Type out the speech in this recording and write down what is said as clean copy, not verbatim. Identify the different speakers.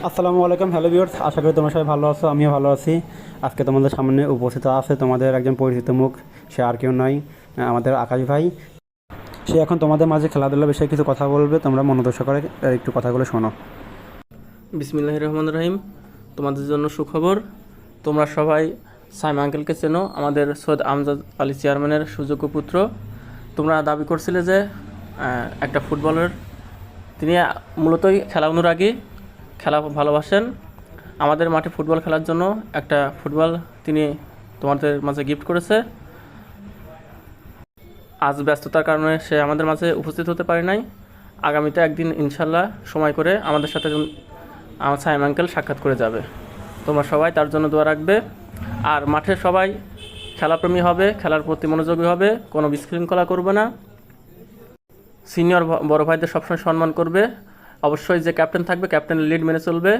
Speaker 1: আসসালামু আলাইকুম, hello viewers, আশা করি তোমরা সবাই ভালো আছো। আমিও ভালো আছি। আজকে তোমাদের সামনে উপস্থিত আছে তোমাদের একজন পরিচিত মুখ। সে আর কেউ নয়, আমাদের আকাশ ভাই। সে এখন তোমাদের মাঝে খেলাধুলার বিষয়ে কিছু কথা বলবে। তোমরা মনোযোগ সহকারে একটু কথাগুলো শোনো।
Speaker 2: বিসমিল্লাহির রহমানির রহিম। তোমাদের জন্য সুখবর, তোমরা সবাই সাইম আঙ্কেলকে চেনো, আমাদের সৈয়দ আমজাদ আলী চেয়ারম্যানের সুযোগ্য পুত্র। তোমরা দাবি করছিলে যে একটা ফুটবলার, তিনি মূলতই খেলা অনুরাগী, খেলা ভালোবাসেন। আমাদের মাঠে ফুটবল খেলার জন্য একটা ফুটবল তিনি তোমাদের মাঝে গিফট করেছে। আজ ব্যস্ততার কারণে সে আমাদের মাঝে উপস্থিত হতে পারে নাই। আগামীতে একদিন ইনশাল্লাহ সময় করে আমাদের সাথে আমার সাইম আঙ্কেল সাক্ষাৎ করে যাবে। তোমরা সবাই তার জন্য দোয়া রাখবে। আর মাঠে সবাই খেলাপ্রেমী হবে, খেলার প্রতি মনোযোগী হবে, কোনো বিশৃঙ্খলা করবে না। সিনিয়র বড় ভাইদের সবসময় সম্মান করবে। অবশ্যই যে ক্যাপ্টেন থাকবে, ক্যাপ্টেনের লিড মেনে চলবে।